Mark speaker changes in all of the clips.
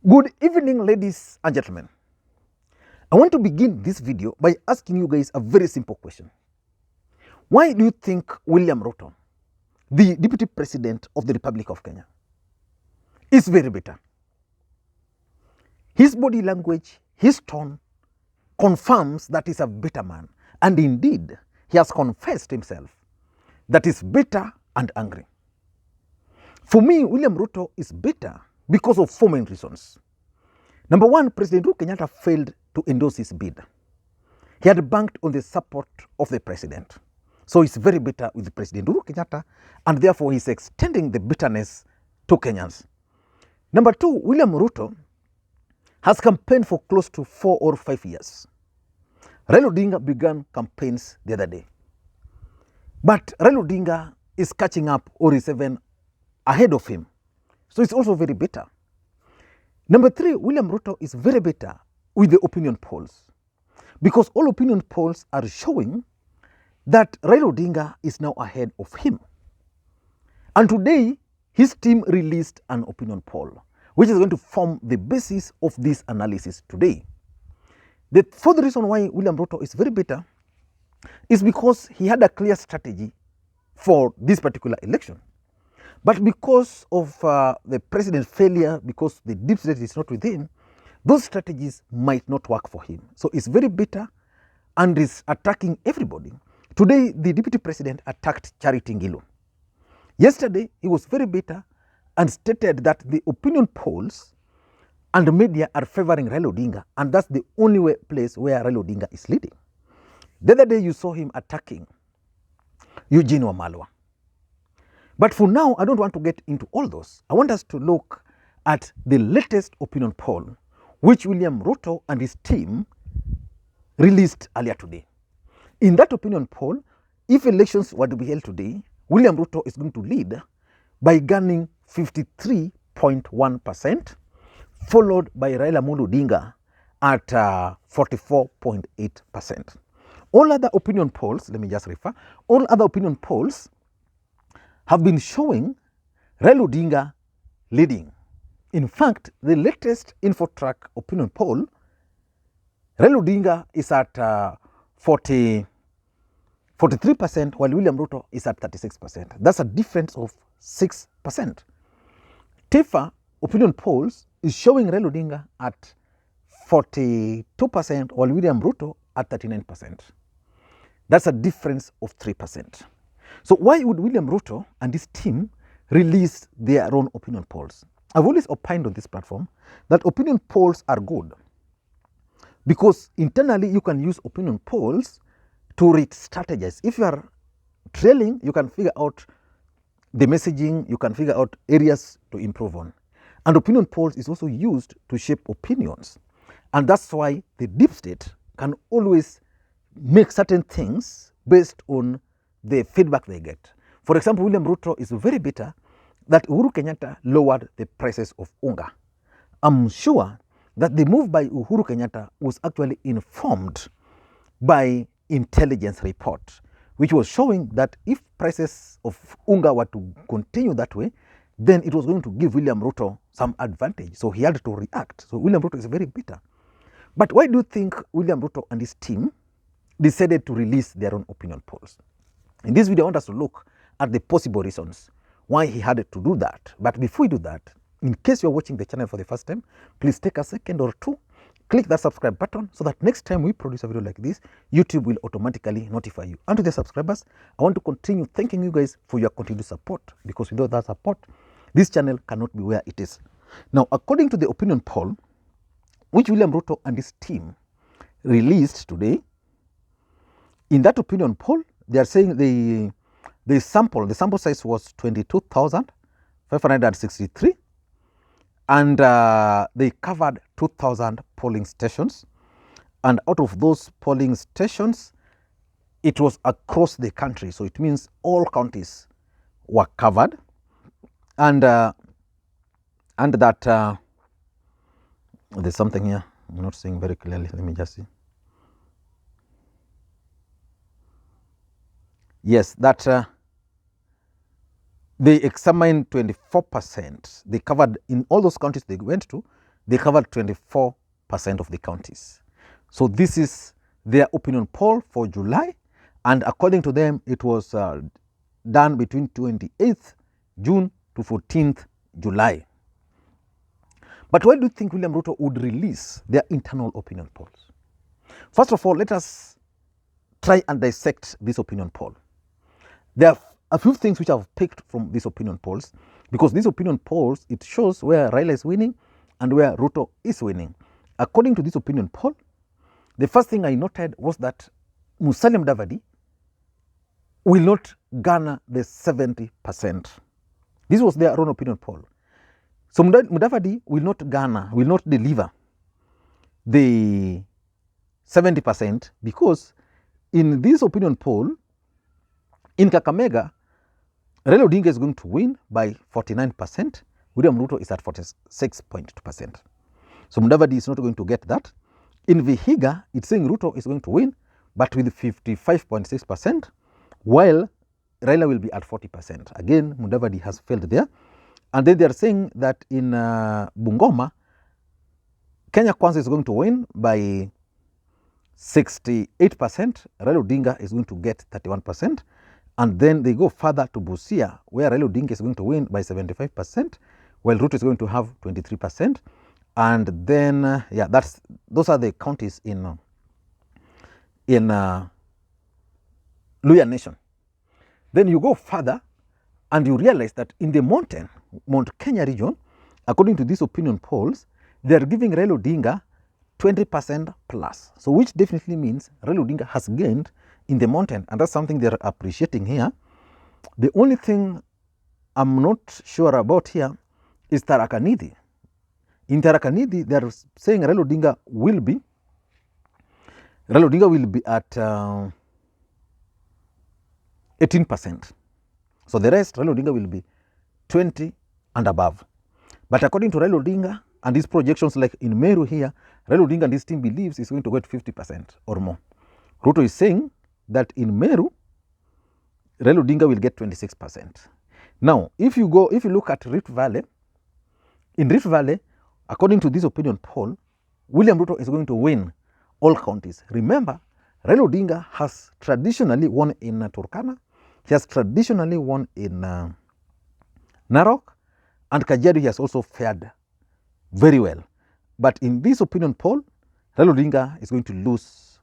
Speaker 1: Good evening, ladies and gentlemen. I want to begin this video by asking you guys a very simple question. Why do you think William Ruto, the Deputy President of the Republic of Kenya, is very bitter? His body language, his tone confirms that he's a bitter man. And indeed, he has confessed himself that he's bitter and angry. For me, William Ruto is bitter because of four main reasons. Number one, President Uhuru Kenyatta failed to endorse his bid. He had banked on the support of the president. So he's very bitter with President Uhuru Kenyatta, and therefore he's extending the bitterness to Kenyans. Number two, William Ruto has campaigned for close to 4 or 5 years. Raila Odinga began campaigns the other day. But Raila Odinga is catching up or is even ahead of him. So it's also very bitter. Number three, William Ruto is very bitter with the opinion polls, because all opinion polls are showing that Raila Odinga is now ahead of him. And today, his team released an opinion poll, which is going to form the basis of this analysis today. The fourth reason why William Ruto is very bitter is because he had a clear strategy for this particular election. But because of the president's failure, because the deep state is not with him, those strategies might not work for him. So he's very bitter and is attacking everybody. Today, the deputy president attacked Charity Ngilu. Yesterday, he was very bitter and stated that the opinion polls and media are favoring Raila Odinga, and that's the only place where Raila Odinga is leading. The other day, you saw him attacking Eugene Wamalwa. But for now, I don't want to get into all those. I want us to look at the latest opinion poll, which William Ruto and his team released earlier today. In that opinion poll, if elections were to be held today, William Ruto is going to lead by gaining 53.1%, followed by Raila Odinga at 44.8%. All other opinion polls, let me just refer, all other opinion polls have been showing Raila Odinga leading. In fact, the latest InfoTrack opinion poll, Raila Odinga is at 43%, while William Ruto is at 36%. That's a difference of 6%. TIFA opinion polls is showing Raila Odinga at 42%, while William Ruto at 39%. That's a difference of 3%. So why would William Ruto and his team release their own opinion polls? I've always opined on this platform that opinion polls are good, because internally you can use opinion polls to re-strategize. If you are trailing, you can figure out the messaging, you can figure out areas to improve on. And opinion polls is also used to shape opinions. And that's why the deep state can always make certain things based on the feedback they get. For example, William Ruto is very bitter that Uhuru Kenyatta lowered the prices of unga. I'm sure that the move by Uhuru Kenyatta was actually informed by intelligence report, which was showing that if prices of unga were to continue that way, then it was going to give William Ruto some advantage. So he had to react. So William Ruto is very bitter. But why do you think William Ruto and his team decided to release their own opinion polls? In this video, I want us to look at the possible reasons why he had to do that. But before we do that, in case you're watching the channel for the first time, please take a second or two, click that subscribe button so that next time we produce a video like this, YouTube will automatically notify you. And to the subscribers, I want to continue thanking you guys for your continued support, because without that support, this channel cannot be where it is. Now, according to the opinion poll, which William Ruto and his team released today, in that opinion poll, they are saying the sample size was 22,563, and they covered 2,000 polling stations. And out of those polling stations, it was across the country. So it means all counties were covered. And that there's something here I'm not seeing very clearly. Let me just see. Yes, that they examined 24%. They covered in all those counties they went to, they covered 24% of the counties. So this is their opinion poll for July, and according to them, it was done between 28th June to 14th July. But why do you think William Ruto would release their internal opinion polls? First of all, let us try and dissect this opinion poll. There are a few things which I've picked from these opinion polls, because these opinion polls, it shows where Raila is winning and where Ruto is winning. According to this opinion poll, the first thing I noted was that Musalia Mudavadi will not garner the 70%. This was their own opinion poll. So Mudavadi will not garner, will not deliver the 70%, because in this opinion poll, in Kakamega, Raila Odinga is going to win by 49%. William Ruto is at 46.2%. So Mudavadi is not going to get that. In Vihiga, it's saying Ruto is going to win, but with 55.6%, while Raila will be at 40%. Again, Mudavadi has failed there. And then they are saying that in Bungoma, Kenya Kwanza is going to win by 68%. Raila Odinga is going to get 31%. And then they go further to Busia, where Raila Odinga is going to win by 75%, while Ruto is going to have 23%. And then, those are the counties in Luhya Nation. Then you go further and you realize that in the Mount Kenya region, according to these opinion polls, they are giving Raila Odinga 20% plus. So which definitely means Raila Odinga has gained in the mountain, and that's something they're appreciating here. The only thing I'm not sure about here is Tharaka Nithi. In Tharaka Nithi, they're saying Raila Odinga will be at 18%. So the rest, Raila Odinga will be 20 and above. But according to Raila Odinga and these projections, like in Meru here, Raila Odinga and his team believes he's going to get 50% or more. Ruto is saying that in Meru, Raila Odinga will get 26%. Now, if you look at Rift Valley, in Rift Valley, according to this opinion poll, William Ruto is going to win all counties. Remember, Raila Odinga has traditionally won in Turkana, he has traditionally won in Narok, and Kajiado he has also fared very well. But in this opinion poll, Raila Odinga is going to lose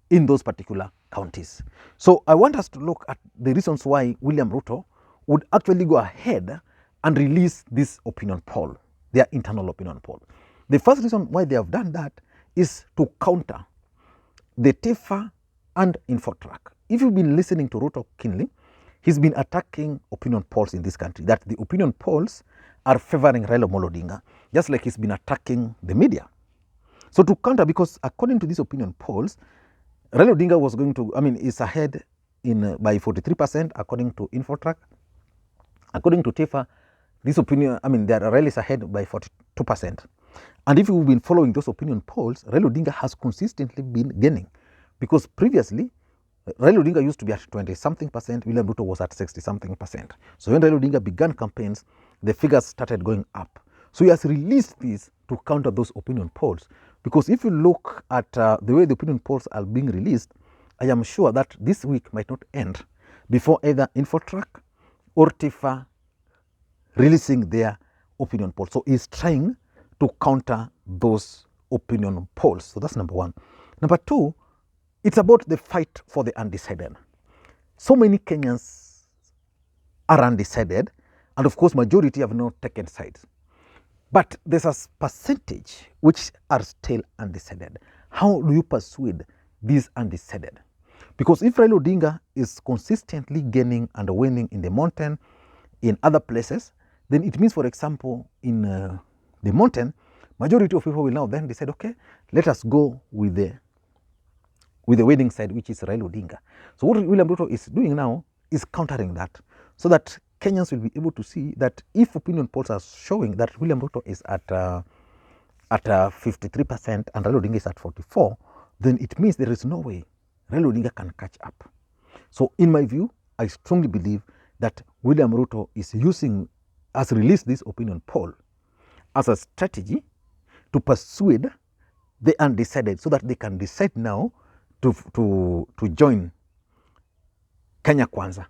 Speaker 1: in those particular counties. So I want us to look at the reasons why William Ruto would actually go ahead and release this opinion poll, their internal opinion poll. The first reason why they have done that is to counter the TIFA and Infotrack. If you've been listening to Ruto keenly, he's been attacking opinion polls in this country, that the opinion polls are favoring Raila Odinga, just like he's been attacking the media. So to counter, because according to these opinion polls, Raila Odinga was going to, is ahead by 43% according to Infotrack. According to TIFA, this opinion, Raila is ahead by 42%. And if you've been following those opinion polls, Raila Odinga has consistently been gaining, because previously, Raila Odinga used to be at 20-something percent, William Ruto was at 60-something percent. So when Raila Odinga began campaigns, the figures started going up. So he has released this to counter those opinion polls. Because if you look at the way the opinion polls are being released, I am sure that this week might not end before either Infotrack or TIFA releasing their opinion polls. So he's trying to counter those opinion polls. So that's number one. Number two, it's about the fight for the undecided. So many Kenyans are undecided, and of course majority have not taken sides. But there's a percentage which are still undecided. How do you persuade these undecided? Because if Raila Odinga is consistently gaining and winning in the mountain, in other places, then it means, for example, in the mountain, majority of people will now then decide, okay, let us go with the winning side, which is Raila Odinga. So what William Ruto is doing now is countering that, so that Kenyans will be able to see that if opinion polls are showing that William Ruto is at 53% and Raila Odinga is at 44%, then it means there is no way Raila Odinga can catch up. So in my view, I strongly believe that William Ruto has released this opinion poll as a strategy to persuade the undecided so that they can decide now to join Kenya Kwanza.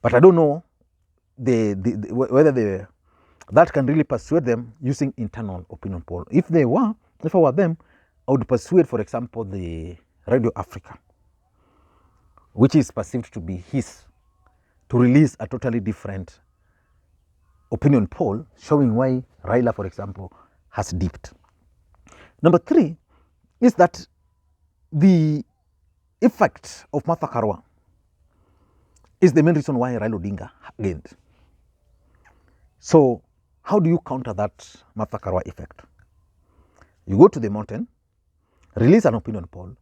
Speaker 1: But I don't know whether that can really persuade them using internal opinion poll. If I were them, I would persuade, for example, the Radio Africa, which is perceived to be his, to release a totally different opinion poll showing why Raila, for example, has dipped. Number 3 is that the effect of Martha Karua is the main reason why Raila Odinga gained. So how do you counter that Martha Karua effect? You go to the mountain, release an opinion poll,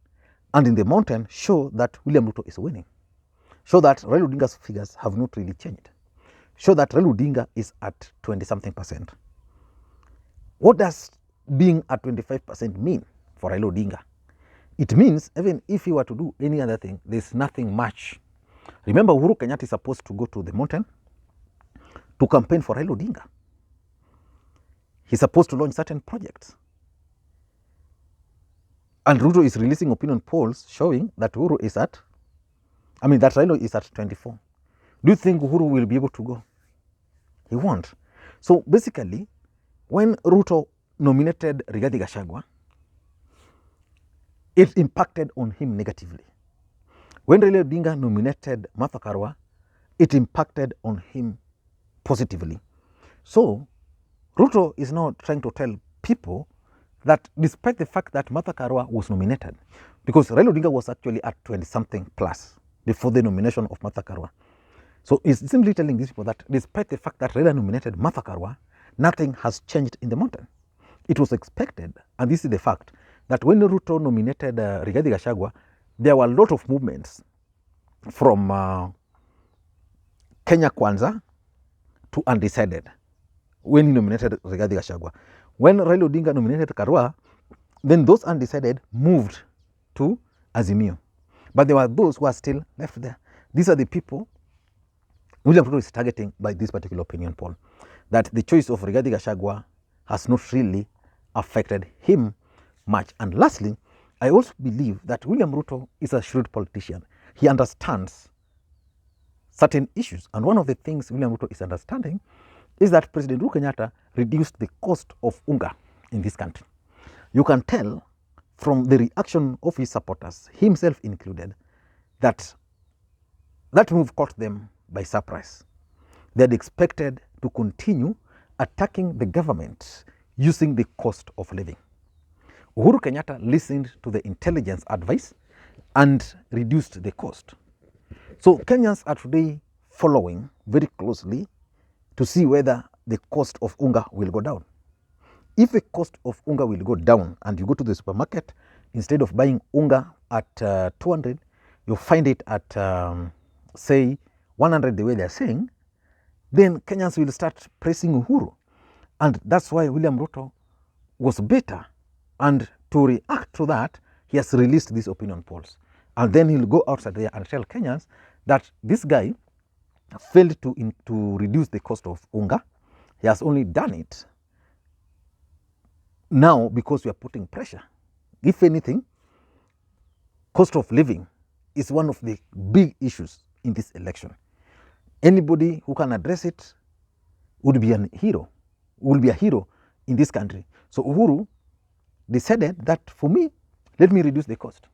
Speaker 1: and in the mountain show that William Ruto is winning. Show that Raila Odinga's figures have not really changed. Show that Raila Odinga is at 20-something%. What does being at 25% mean for Raila Odinga? It means even if he were to do any other thing, there's nothing much. Remember, Uhuru Kenyatta is supposed to go to the mountain to campaign for Raila Odinga. He's supposed to launch certain projects. And Ruto is releasing opinion polls showing that Uhuru is at, that Raila is at 24. Do you think Uhuru will be able to go? He won't. So basically, when Ruto nominated Rigathi Gachagua, it impacted on him negatively. When Raila Odinga nominated Martha Karua, it impacted on him positively. So Ruto is now trying to tell people that despite the fact that Martha Karua was nominated, because Raila Odinga was actually at 20-something plus before the nomination of Martha Karua. So it's simply telling these people that despite the fact that Raila nominated Martha Karua, nothing has changed in the mountain. It was expected, and this is the fact, that when Ruto nominated Rigathi Gachagua, there were a lot of movements from Kenya Kwanza to undecided when he nominated Rigathi Gachagua. When Raila Odinga nominated Karua, then those undecided moved to Azimio. But there were those who are still left there. These are the people William Ruto is targeting by this particular opinion poll, that the choice of Rigathi Gachagua has not really affected him much. And lastly, I also believe that William Ruto is a shrewd politician. He understands certain issues. And one of the things William Ruto is understanding is that President Uhuru Kenyatta reduced the cost of unga in this country. You can tell from the reaction of his supporters, himself included, that that move caught them by surprise. They had expected to continue attacking the government using the cost of living. Uhuru Kenyatta listened to the intelligence advice and reduced the cost. So Kenyans are today following very closely to see whether the cost of unga will go down. If the cost of unga will go down and you go to the supermarket, instead of buying unga at 200, you find it at say 100 the way they're saying, then Kenyans will start praising Uhuru. And that's why William Ruto was better. And to react to that, he has released these opinion polls. And then he'll go outside there and tell Kenyans that this guy failed to reduce the cost of unga. He has only done it now because we are putting pressure. If anything, cost of living is one of the big issues in this election. Anybody who can address it would be a hero in this country. So Uhuru decided that for me, let me reduce the cost.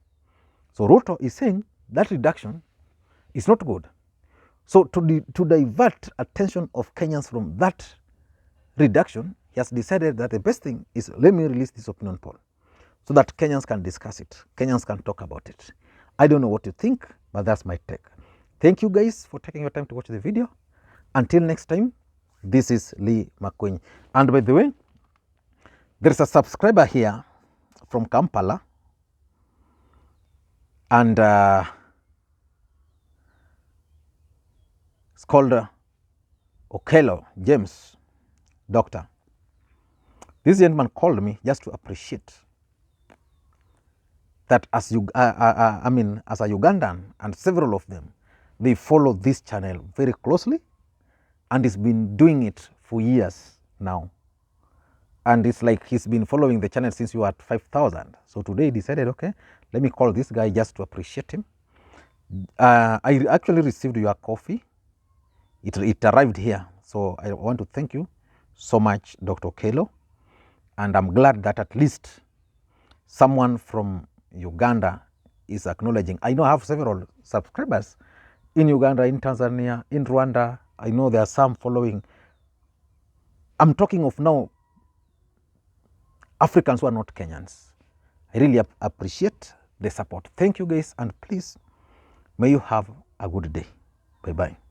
Speaker 1: So Ruto is saying that reduction is not good. So to divert attention of Kenyans from that reduction, he has decided that the best thing is let me release this opinion poll so that Kenyans can discuss it. Kenyans can talk about it. I don't know what you think, but that's my take. Thank you guys for taking your time to watch the video. Until next time, this is Makwiny. And by the way, there's a subscriber here from Kampala, and it's called Okello James, doctor. This gentleman called me just to appreciate that as a Ugandan, and several of them, they follow this channel very closely, and it's been doing it for years now. And it's like he's been following the channel since you were at 5,000. So today he decided, okay, let me call this guy just to appreciate him. I actually received your coffee. It arrived here. So I want to thank you so much, Dr. Kelo. And I'm glad that at least someone from Uganda is acknowledging. I know I have several subscribers in Uganda, in Tanzania, in Rwanda. I know there are some following. I'm talking of now Africans who are not Kenyans. I really appreciate the support. Thank you guys, and please, may you have a good day. Bye-bye.